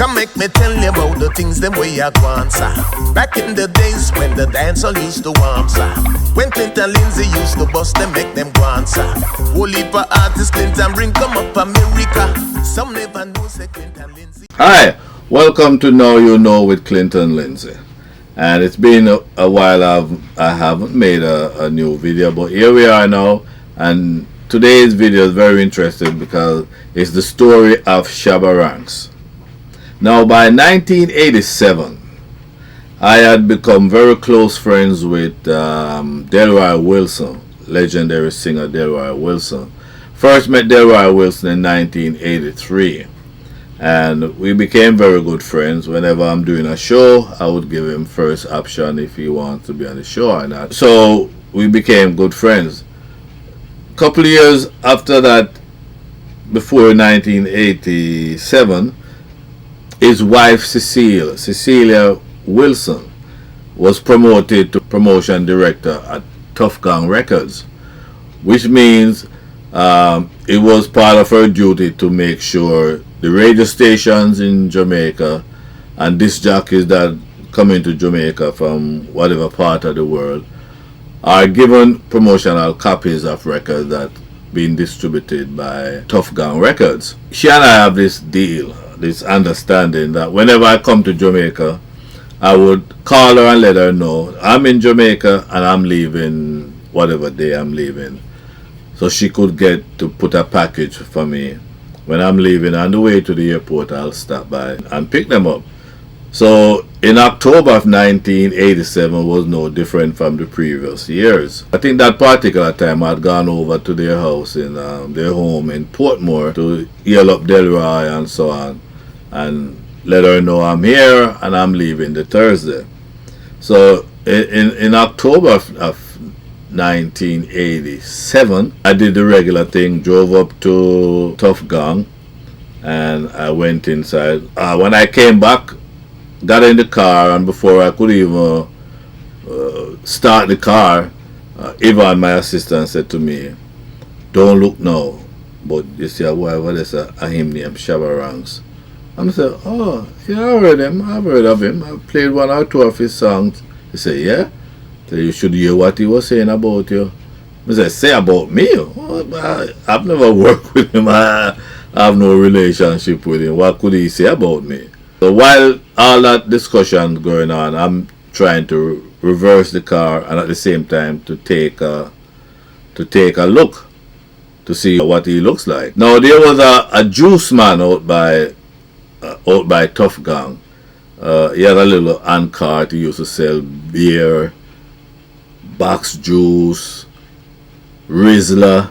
Come make me tell you about the things them way I want, sir. Back in the days when the dancer used to warm, sir. When Clinton Lindsay used to bust them, make them go on, sir. Whole heap of artists Clinton bring come up America. Some never know say Clinton Lindsay. Hi, welcome to Now You Know with Clinton Lindsay. And it's been a while I haven't made a new video, but here we are now. And today's video is very interesting because it's the story of Shabba Ranks. Now, by 1987, I had become very close friends with Delroy Wilson, legendary singer Delroy Wilson. First met Delroy Wilson in 1983, and we became very good friends. Whenever I'm doing a show, I would give him first option if he wants to be on the show or not. So we became good friends. A couple of years after that, before 1987, his wife Cecilia Wilson was promoted to promotion director at Tough Gang Records, which means it was part of her duty to make sure the radio stations in Jamaica and disc jockeys that come into Jamaica from whatever part of the world are given promotional copies of records that being distributed by Tough Gang Records. She and I have this deal, this understanding that whenever I come to Jamaica, I would call her and let her know I'm in Jamaica and I'm leaving whatever day I'm leaving, so she could get to put a package for me. When I'm leaving on the way to the airport, I'll stop by and pick them up. So in October of 1987 was no different from the previous years. I think that particular time I'd gone over to their house in their home in Portmore to yell up Delroy and so on, and let her know I'm here and I'm leaving the Thursday. So in October of 1987, I did the regular thing, drove up to Tough Gang, and I went inside. When I came back, got in the car, and before I could even start the car, Ivan, my assistant, said to me, "Don't look now, but you see a boy over there's a him named Shabba Ranks." And I said, "Oh, yeah, I've heard of him. I've played one or two of his songs." He said, "Yeah? So you should hear what he was saying about you." I said, "Say about me? Oh, I've never worked with him. I have no relationship with him. What could he say about me?" So while all that discussion going on, I'm trying to reverse the car and at the same time to take a look to see what he looks like. Now there was a juice man out by Tough Gang. He had a little hand cart. He used to sell beer, box juice, Rizzler,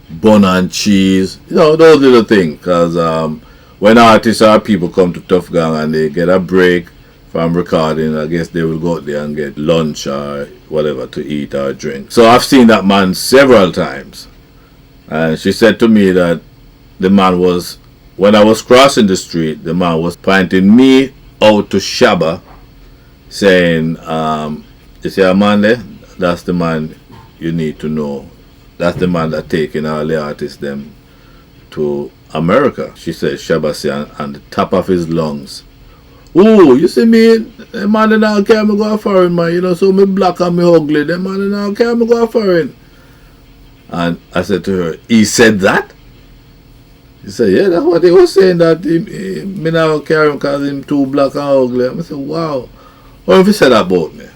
bun and cheese, those little things. Because when artists or people come to Tough Gang and they get a break from recording, I guess they will go out there and get lunch or whatever to eat or drink. So I've seen that man several times. And she said to me that the man was, when I was crossing the street, the man was pointing me out to Shabba, saying, "You see a man there? That's the man you need to know. That's the man that taking all the artists them to America." She said, Shabba said on the top of his lungs, "Oh, you see me, the man that now carry me go foreign, man. So me black and me ugly. The man that now carry me go foreign." And I said to her, "He said that?" He said, "Yeah, that's what he was saying, that me now carry him because him too black and ugly." I said, "Wow. What if he said that about me?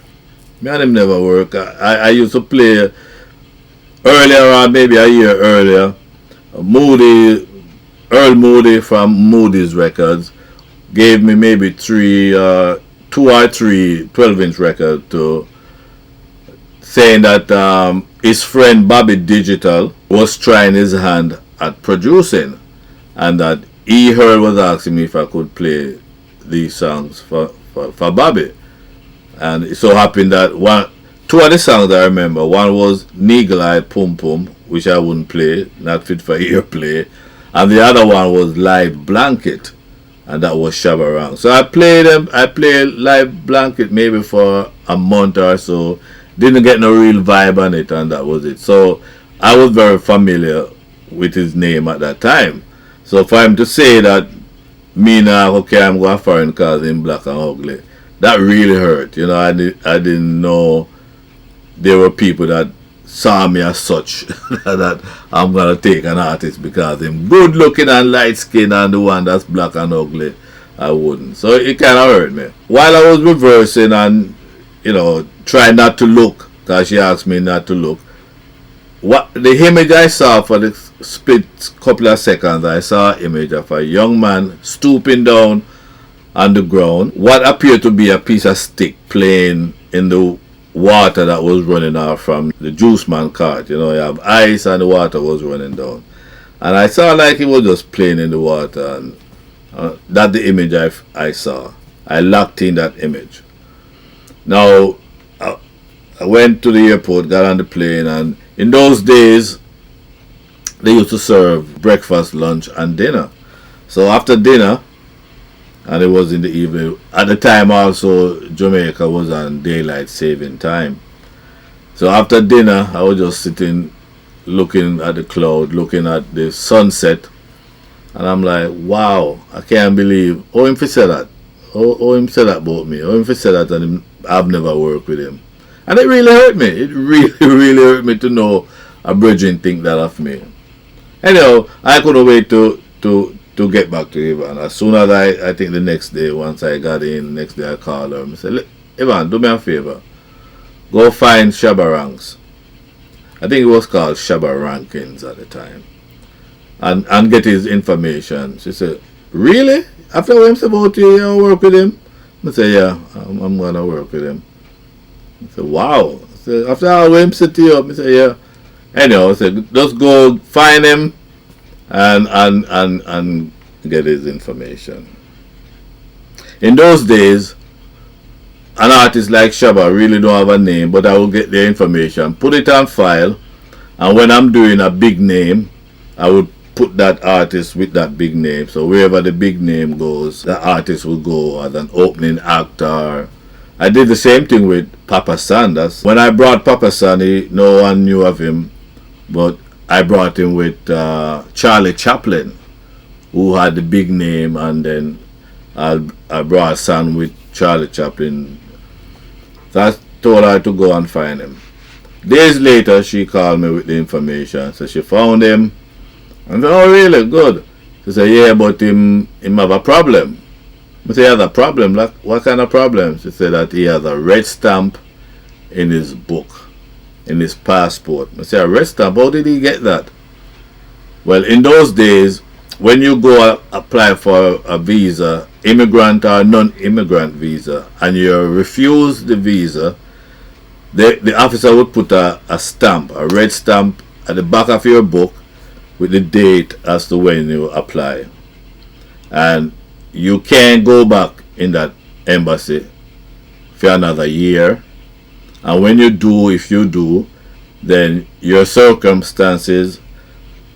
Me and him never work. I used to play earlier on, maybe a year earlier. Earl Moody from Moody's Records gave me maybe 2 or 3 12-inch records to saying that his friend Bobby Digital was trying his hand at producing, and that he heard was asking me if I could play these songs for Bobby. And it so happened that 2 of the songs I remember, one was Neagle Eye Pum Pum, which I wouldn't play, not fit for ear play, and the other one was Live Blanket, and that was Shabba Ranks. So I played Live Blanket maybe for a month or so, didn't get no real vibe on it, and that was it. So I was very familiar with his name at that time. So for him to say that me now, okay, I'm going foreign because I'm black and ugly. That really hurt. You know, I didn't know there were people that saw me as such that I'm gonna take an artist because I'm good looking and light skinned and the one that's black and ugly. I wouldn't. So it kind of hurt me. While I was reversing and, you know, trying not to look, because she asked me not to look, what the image I saw for the split couple of seconds, I saw an image of a young man stooping down on the ground, what appeared to be a piece of stick playing in the water that was running off from the juice man cart. You know, you have ice and the water was running down. And I saw like he was just playing in the water, and that's the image I saw. I locked in that image. Now, I went to the airport, got on the plane, and in those days, they used to serve breakfast, lunch, and dinner. So after dinner, and it was in the evening, at the time also, Jamaica was on daylight saving time. So after dinner, I was just sitting, looking at the cloud, looking at the sunset, and I'm like, wow, I can't believe, oh, him for say that. Oh, him said that about me. Oh, him for say that, and I've never worked with him. And it really hurt me. It really, really hurt me to know a brethren think that of me. Anyhow, I couldn't wait to get back to Ivan. As soon as I think the next day, once I got in, next day I called her and said, Ivan, do me a favor. Go find Shabba Ranks. I think it was called Shabba Rankins at the time. And get his information. She said, really? After what I'm about you work with him? I said, yeah, I'm going to work with him. I said, wow. I said, after all him set you up, I said, yeah. Anyhow, I said, just go find him and get his information. In those days, an artist like Shabba really don't have a name, but I will get their information, put it on file, and when I'm doing a big name, I would put that artist with that big name. So wherever the big name goes, the artist will go as an opening actor. I did the same thing with Papa Sanders. When I brought Papa Sandy, no one knew of him, but I brought him with Charlie Chaplin, who had the big name, and then I brought San with Charlie Chaplin. So I told her to go and find him. Days later, she called me with the information. So she found him. I said, oh really? Good. She said, yeah, but him have a problem. I said, he has a problem? Like, what kind of problem? She said that he has a red stamp in his book, in his passport. I said, a red stamp? How did he get that? Well, in those days, when you go apply for a visa, immigrant or non-immigrant visa, and you refuse the visa, the officer would put a stamp, a red stamp at the back of your book with the date as to when you apply. And you can't go back in that embassy for another year. And when you do, if you do, then your circumstances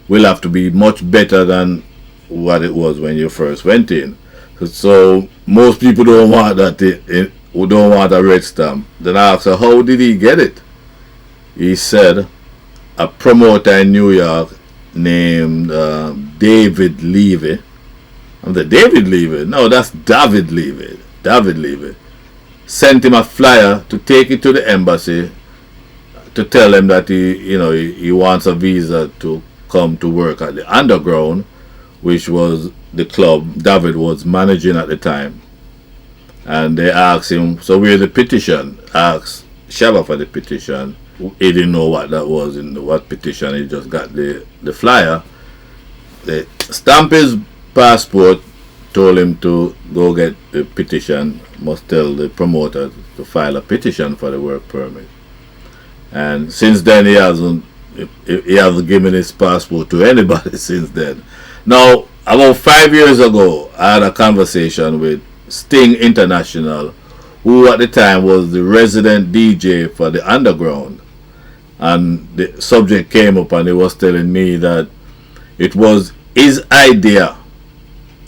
will have to be much better than what it was when you first went in. So most people don't want that, who don't want a red stamp. Then I asked her, how did he get it? He said, a promoter in New York named David Levy. I'm like, David Levy? No, that's David Levy. David Levy. Sent him a flyer to take it to the embassy to tell him that he wants a visa to come to work at the Underground, which was the club David was managing at the time. And they asked him, so where's the petition? Asked Shabba for the petition. He didn't know what that was, in what petition. He just got the flyer. They stamped his passport, told him to go get the petition, must tell the promoter to file a petition for the work permit. And since then he hasn't given his passport to anybody since then. Now, about 5 years ago, I had a conversation with Sting International, who at the time was the resident DJ for the Underground. And the subject came up and he was telling me that it was his idea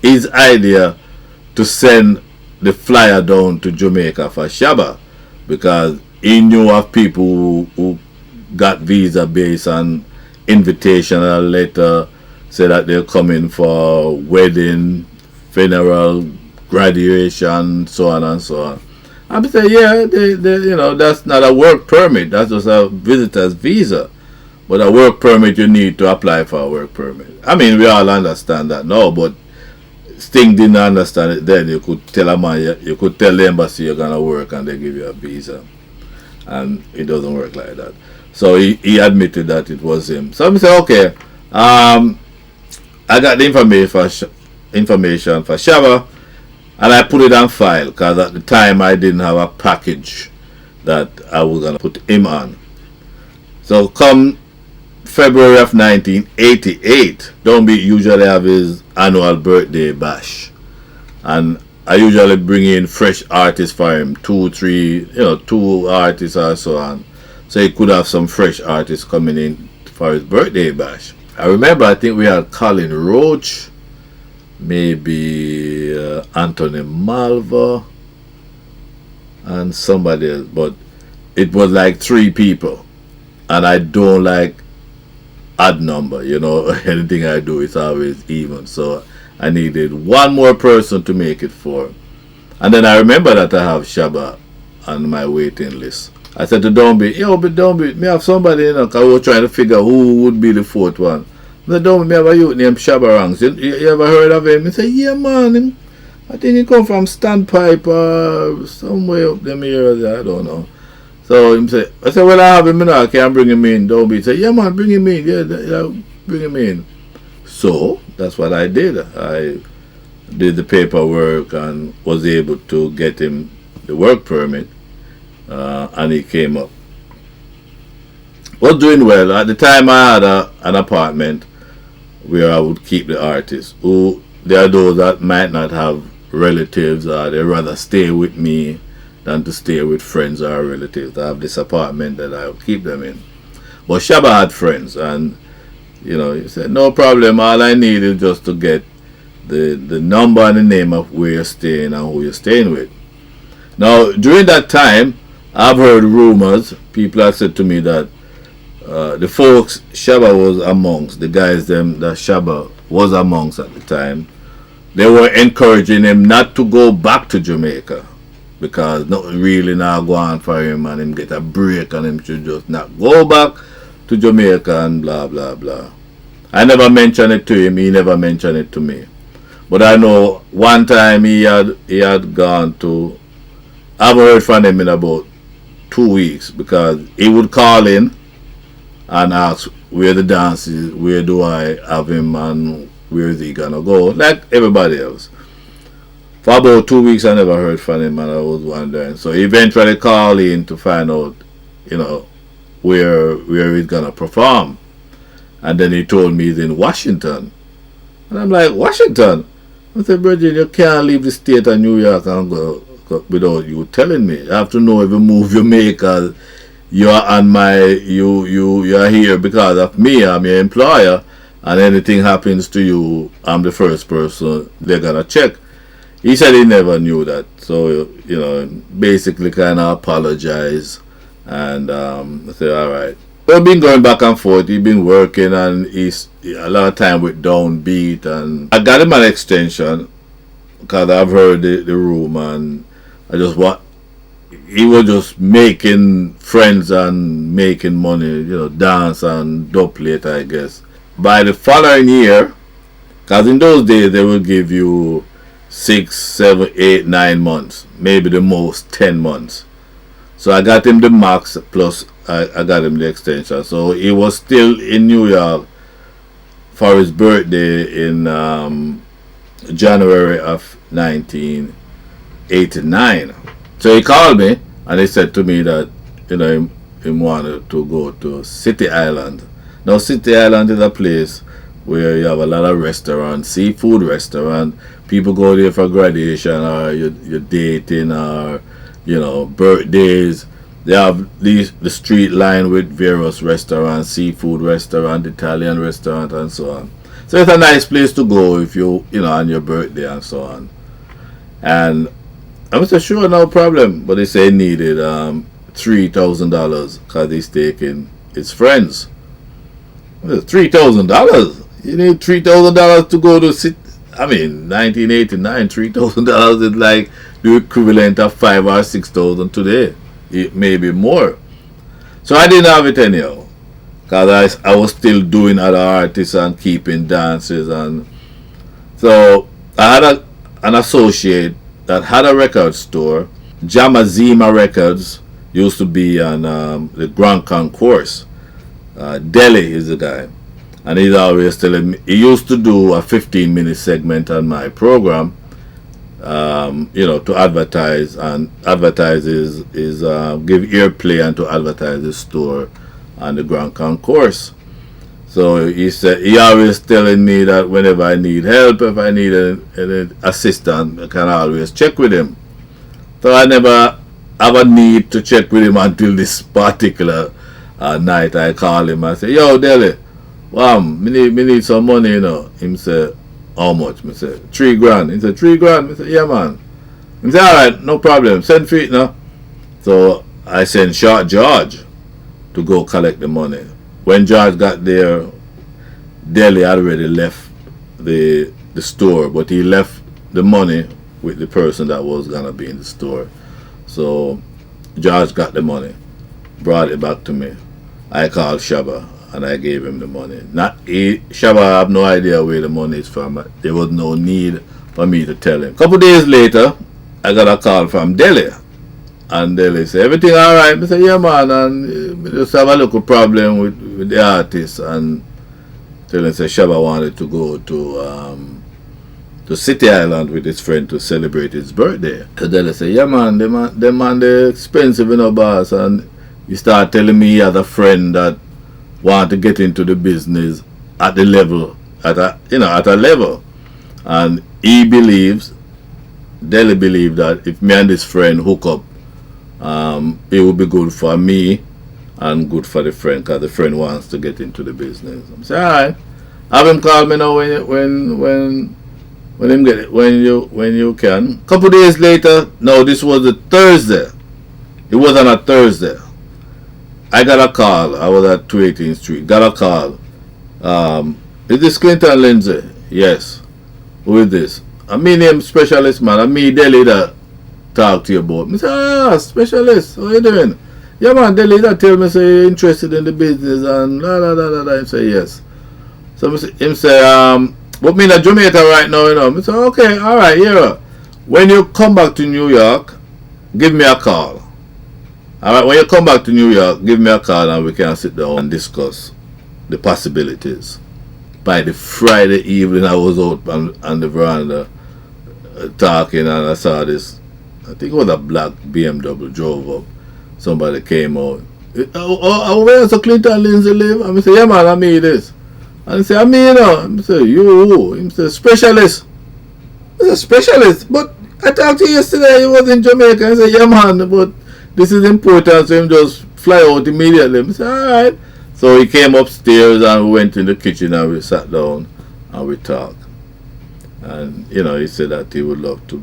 to send the flyer down to Jamaica for Shabba, because he knew of people who got visa based on invitational letter, say that they're coming for wedding, funeral, graduation, so on and so on. I say, yeah, that's not a work permit. That's just a visitor's visa. But a work permit, you need to apply for a work permit. I mean, we all understand that now, but Sting didn't understand it then. You could tell a man, you could tell the embassy you're going to work and they give you a visa. And it doesn't work like that. So he admitted that it was him. So I said, okay, I got the information for Shabba, and I put it on file because at the time I didn't have a package that I was going to put him on. So come February of 1988, Don't Beat usually have his annual birthday bash, and I usually bring in fresh artists for him, 2, 3, 2 artists or so on, so he could have some fresh artists coming in for his birthday bash. I remember, I think we had Colin Roach, maybe Anthony Malva, and somebody else, but it was like 3 people, and I don't like odd number, anything I do is always even, so I needed 1 more person to make it 4. And then I remember that I have Shabba on my waiting list. I said to Don't Beat, but Don't Beat, me have somebody, because I was trying to figure who would be the 4th one. I said, Don't Beat, me have a youth named Shabba Ranks. You ever heard of him? He said, yeah, man, I think he come from Standpipe or somewhere up them areas, I don't know. So I said, well, I have him now, I can't bring him in. Don't Beat. He said, yeah, man, bring him in. Yeah, bring him in. So that's what I did. I did the paperwork and was able to get him the work permit, and he came up. Was doing well. At the time I had an apartment where I would keep the artists. There are those that might not have relatives, or they rather stay with me than to stay with friends or relatives. I have this apartment that I would keep them in. But Shabba had friends, and he said, no problem, all I need is just to get the number and the name of where you're staying and who you're staying with. Now, during that time, I've heard rumors, people have said to me that the folks Shabba was amongst, the guys them that Shabba was amongst at the time, they were encouraging him not to go back to Jamaica, because nothing really now go on for him and him get a break and him should just not go back to Jamaica and blah blah blah. I never mentioned it to him, he never mentioned it to me. But I know one time he had gone to, I haven't heard from him in about 2 weeks, because he would call in and ask where the dance is, where do I have him, and where is he gonna go, like everybody else. For about 2 weeks I never heard from him, and I was wondering. So he eventually called in to find out, where he's gonna perform. And then he told me he's in Washington. And I'm like, Washington? I said, Bridget, you can't leave the state of New York and go without you telling me. I have to know every move you make, because you're here because of me. I'm your employer, and anything happens to you, I'm the first person they're gonna check. He said he never knew that, so basically kind of apologized, and I said, all right. We've been going back and forth. He's been working, and he's a lot of time with Downbeat, and I got him an extension because I've heard the room, and he was just making friends and making money, dance and dub plate, I guess. By the following year, because in those days they will give you 6, 7, 8, 9 months, maybe the most 10 months. So I got him the max, plus I got him the extension. So he was still in New York for his birthday in January of 1989. So he called me and he said to me that he wanted to go to City Island. Now City Island is a place where you have a lot of restaurants, seafood restaurant. People go there for graduation, or you're dating, or birthdays. They have the street line with various restaurants, seafood restaurant, Italian restaurant, and so on. So it's a nice place to go if you on your birthday and so on. And I said, sure, no problem. But they say he needed $3,000 because he's taking his friends. $3,000? You need $3,000 to go to sit. I mean, 1989, $3,000 is like the equivalent of 5 or 6,000 today, maybe more. So I didn't have it anyhow, because I was still doing other artists and keeping dances. And so I had an associate that had a record store. Jamaazima Records used to be on the Grand Concourse. Delhi is the guy. And he's always telling me, he used to do a 15-minute segment on my program, to advertise, and advertise is give airplay and to advertise the store on the Grand Concourse. So he said, he always telling me that whenever I need help, if I need an assistant, I can always check with him. So I never have a need to check with him until this particular night. I call him and say, yo, Delhi, wow, me need some money, Him say, how much? Me say, $3,000. He said, $3,000? Me say, yeah, man. He said, alright, no problem. Send for it now. So I sent Short George to go collect the money. When George got there, Delhi had already left the store, but he left the money with the person that was going to be in the store. So George got the money, brought it back to me. I called Shabba and I gave him the money. Shabba have no idea where the money is from. There was no need for me to tell him. A couple days later, I got a call from Delhi. And Delhi said, everything alright? I said, yeah, man. And we just have a little problem with the artist. And Delhi said Shabba wanted to go to City Island with his friend to celebrate his birthday. So Delhi said, yeah, man, they're expensive, boss. And he started telling me he had a friend that wanted to get into the business at the level, at a level. And Delhi believed that if me and this friend hook up, it would be good for me and good for the friend, because the friend wants to get into the business. I'm saying, alright, have him call me now when you can. Couple days later, no, this was a Thursday. It was on a Thursday. I got a call. I was at 218th Street. Got a call. Is this Clinton Lindsay? Yes. Who is this? I'm me name specialist, man. I'm me Delhi that talk to you about. I say, specialist, how you doing? Yeah, man, Delhi that tell me say you're interested in the business and I say yes. So him say, but me in Jamaica right now, I say, okay, alright, yeah. When you come back to New York, give me a call. Alright, when you come back to New York, give me a call and we can sit down and discuss the possibilities. By the Friday evening, I was out on the veranda talking, and I saw this, I think it was a black BMW drove up. Somebody came out. Where's the Clinton Lindsay live? And I say, yeah, man, I mean this. And he say, I mean, I say, you who? He say, specialist. I say, specialist? But I talked to you yesterday, you was in Jamaica. I say, yeah, man, but this is important, so him just fly out immediately. I say, alright. So he came upstairs and we went in the kitchen and we sat down and we talked. And, he said that he would love to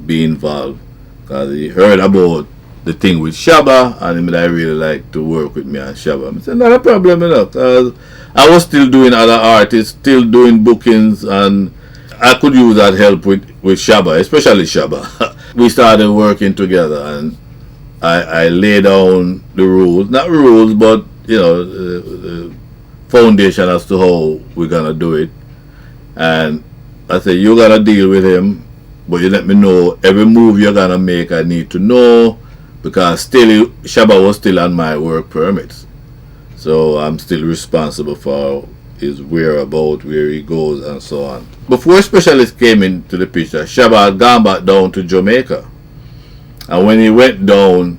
be involved because he heard about the thing with Shabba and he would really like to work with me and Shabba. I said, not a problem, because I was still doing other artists, still doing bookings, and I could use that help with Shabba, especially Shabba. We started working together and I laid down the rules, not rules, but the foundation as to how we're gonna do it. And I said, you gotta deal with him, but you let me know every move you're gonna make. I need to know, because still Shabba was still on my work permits, so I'm still responsible for his whereabouts, where he goes, and so on. Before Specialist came into the picture, Shabba had gone back down to Jamaica. And when he went down,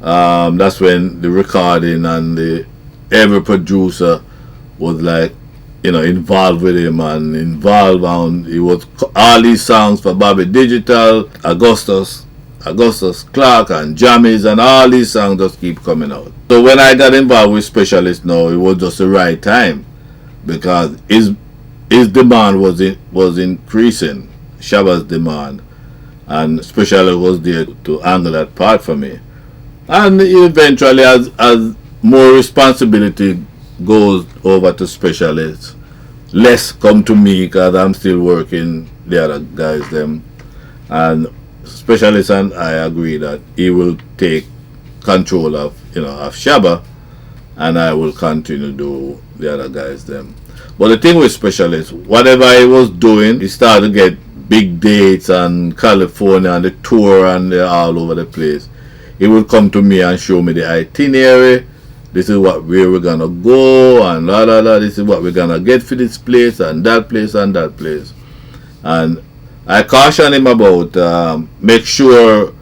that's when the recording and every producer was like, involved with him and involved on. He was all these songs for Bobby Digital, Augustus Clark, and Jammies, and all these songs just keep coming out. So when I got involved with Specialist now, it was just the right time, because his demand was increasing, Shabba's demand. And Specialist was there to handle that part for me. And eventually, as more responsibility goes over to Specialist, less come to me because I'm still working the other guys them. And Specialist and I agree that he will take control of of Shabba, and I will continue to do the other guys them. But the thing with Specialist, whatever he was doing, he started to get big dates and California and the tour and they're all over the place. He would come to me and show me the itinerary. This is where we're gonna go and la la la. This is what we're gonna get for this place and that place and that place. And I caution him about make sure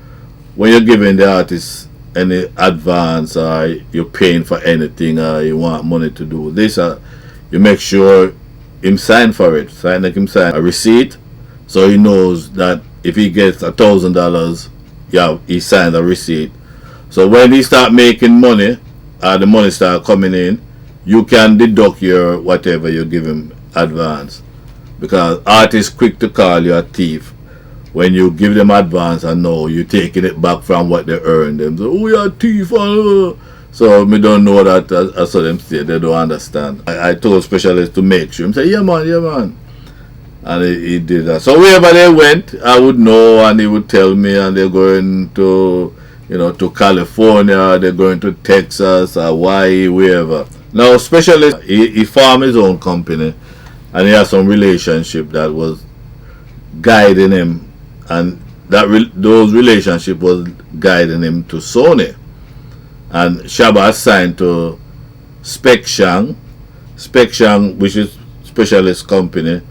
when you're giving the artist any advance or you're paying for anything or you want money to do this, you make sure him sign for it. Like him sign a receipt, so he knows that if he gets $1,000, yeah, he signed a receipt. So when he start making money, the money start coming in, you can deduct your whatever you give him advance. Because artists quick to call you a thief when you give them advance and know you're taking it back from what they earned. Them say, oh, you're a thief. So me don't know that. I saw them say they don't understand. I told Specialist to make sure. He say, yeah man. And he did that. So wherever they went, I would know, and he would tell me. And they're going to, to California. They're going to Texas, Hawaii, wherever. Now, Specialist, he formed his own company, and he had some relationship that was guiding him, and those relationship was guiding him to Sony. And Shabba signed to Specshang, which is Specialist company,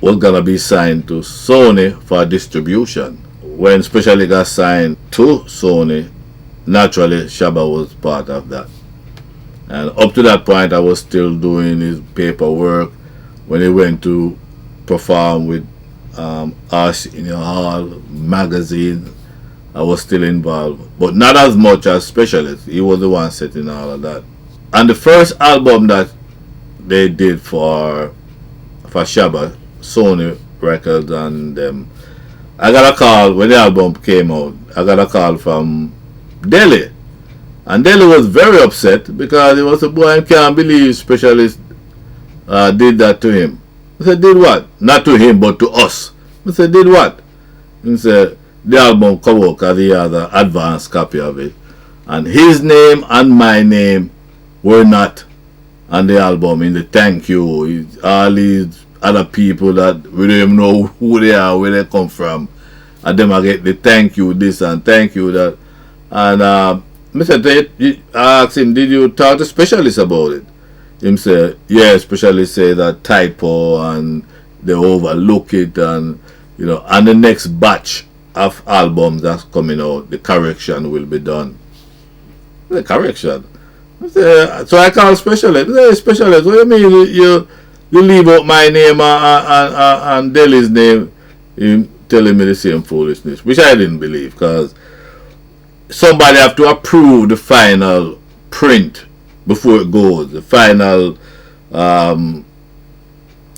was gonna be signed to Sony for distribution. When Specialist got signed to Sony, naturally Shabba was part of that. And up to that point, I was still doing his paperwork. When he went to perform with us in your hall magazine, I was still involved, but not as much as Specialist. He was the one setting all of that. And the first album that they did for Shabba, Sony Records and them, I got a call when the album came out. I got a call from Delhi, and Delhi was very upset because he was a boy. I can't believe Specialist did that to him. I said, did what? Not to him, but to us. I said, did what? He said, the album come out because he has an advanced copy of it, and his name and my name were not on the album in the thank you. All these other people that we don't even know who they are, where they come from, and them I get the thank you this and thank you that. And I asked him, did you talk to Specialist about it? Him say, yeah, Specialist say that typo and they overlook it, and and the next batch of albums that's coming out, the correction will be done. The correction. So I call Specialist. Hey, Specialist, what do you mean you leave out my name and Delhi's name? Him telling me the same foolishness, which I didn't believe, because somebody have to approve the final print before it goes, the final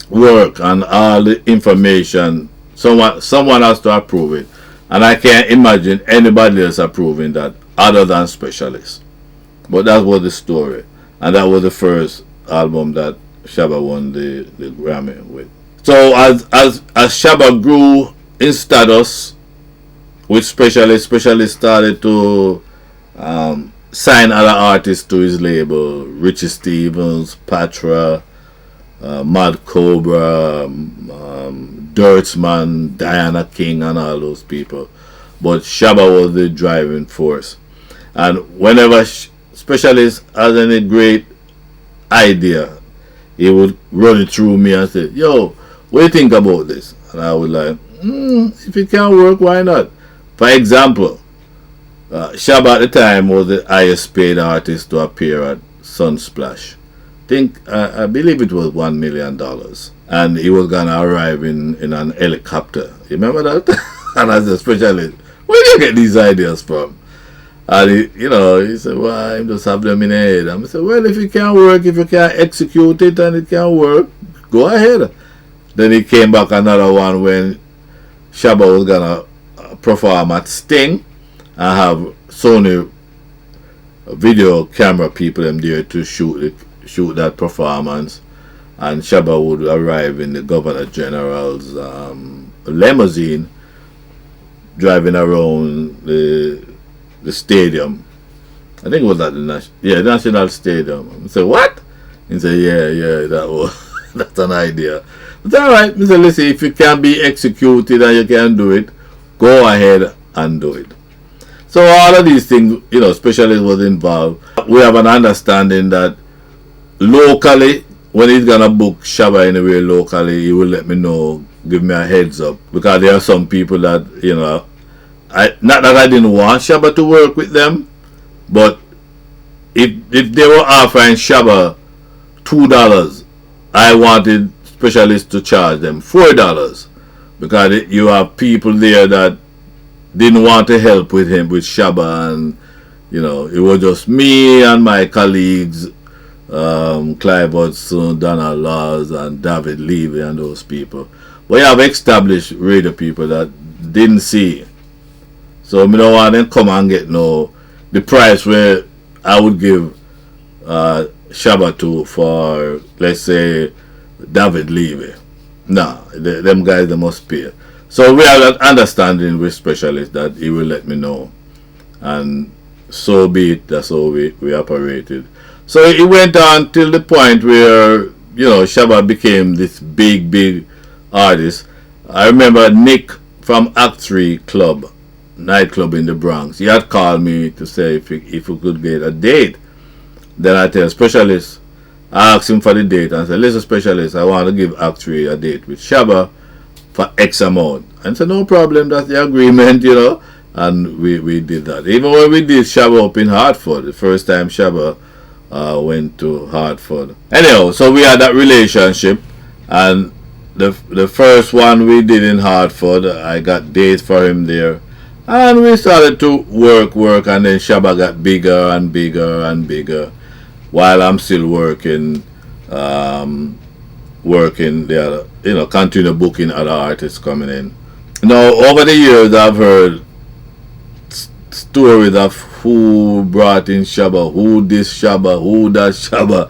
work and all the information. Someone has to approve it, and I can't imagine anybody else approving that other than Specialist. But that was the story, and that was the first album that Shabba won the Grammy with. So as Shabba grew in status with Specialist started to sign other artists to his label: Richie Stevens, Patra, Mad Cobra, Dirtsman, Diana King, and all those people. But Shabba was the driving force. And whenever Specialist has any great idea, he would run it through me and say, yo, what do you think about this? And I would like, if it can work, why not? For example, Shabba at the time was the highest paid artist to appear at Sunsplash. I believe it was $1 million. And he was going to arrive in an helicopter. You remember that? And as a Specialist, where do you get these ideas from? And he said, well, I just have them in the head. And I said, well, if it can work, if you can execute it and it can work, go ahead. Then he came back another one when Shabba was going to perform at Sting and have Sony video camera people them there to shoot that performance. and Shabba would arrive in the Governor General's limousine, driving around the stadium. I think it was at the National Stadium. I said, what? He said, yeah, that's an idea. But all right, Mr. Listen, if you can be executed and you can do it, go ahead and do it. So all of these things, specialist was involved. We have an understanding that locally, when he's gonna book Shabba anywhere locally, he will let me know, give me a heads up, because there are some people that not that I didn't want Shabba to work with them, but if they were offering Shabba $2, I wanted specialists to charge them $4, because you have people there that didn't want to help with Shabba, and it was just me and my colleagues, Clive Hudson, Donald Laws, and David Levy, and those people. But you have established radio people that didn't see. So I don't want them come and get the price where I would give Shabba to for, let's say, David Levy. Nah, them guys, they must pay. So we have that understanding with specialists that he will let me know, and so be it. That's how we operated. So it went on till the point where Shabba became this big artist. I remember Nick from Act 3 Club, nightclub in the Bronx. He had called me to say if we could get a date. Then I tell specialist, I asked him for the date and said, listen, specialist, I want to give Act 3 a date with Shabba for X amount. And said, no problem, that's the agreement, and we did that. Even when we did Shabba up in Hartford, the first time Shabba went to Hartford. Anyhow, so we had that relationship, and the first one we did in Hartford, I got dates for him there, and we started to work, and then Shabba got bigger and bigger, while I'm still working there, continue booking other artists coming in. Now, over the years, I've heard stories of who brought in Shabba, who this Shabba, who that Shabba.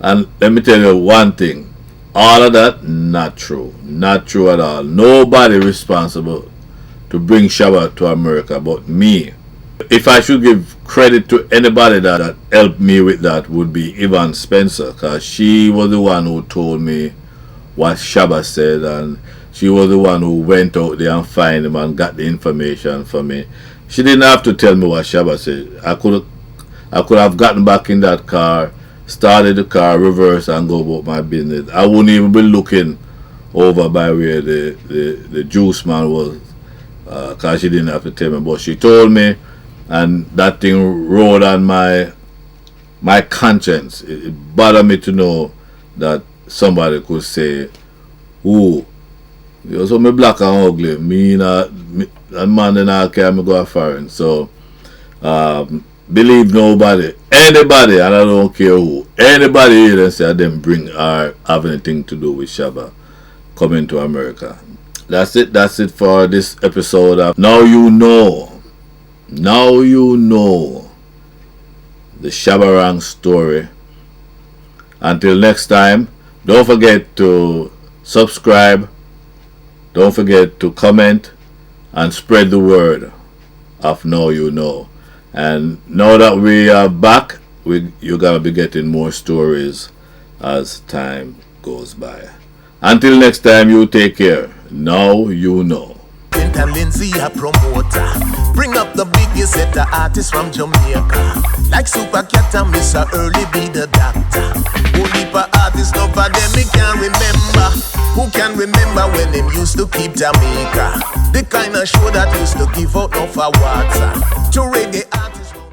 And let me tell you one thing. All of that, not true. Not true at all. Nobody responsible to bring Shabba to America but me. If I should give credit to anybody that helped me with that, would be Yvonne Spencer, because she was the one who told me what Shabba said, and she was the one who went out there and found him and got the information for me. She didn't have to tell me what Shabba said. I could have gotten back in that car, started the car, reverse, and go about my business. I wouldn't even be looking over by where the juice man was, because she didn't have to tell me. But she told me, and that thing rode on my conscience. It bothered me to know that somebody could say, "Ooh, you so me black and ugly. Me and man in our care, me go a foreign." So believe nobody, anybody, and I don't care who, anybody here and say them bring or have anything to do with Shabba coming to America. That's it for this episode of Now You Know. Now you know the Shabba Ranks story. Until next time, don't forget to subscribe, don't forget to comment, and spread the word of Now You Know. And now that we are back, you're going to be getting more stories as time goes by. Until next time, you take care. Now you know. Clinton Lindsay, a promoter. Bring up the biggest set of artists from Jamaica. Like Super Cat and Mr. Early be the doctor. Only for artists, no for them, me can't remember. Who can remember when them used to keep Jamaica? The kind of show that used to give out no for water. To reggae artists.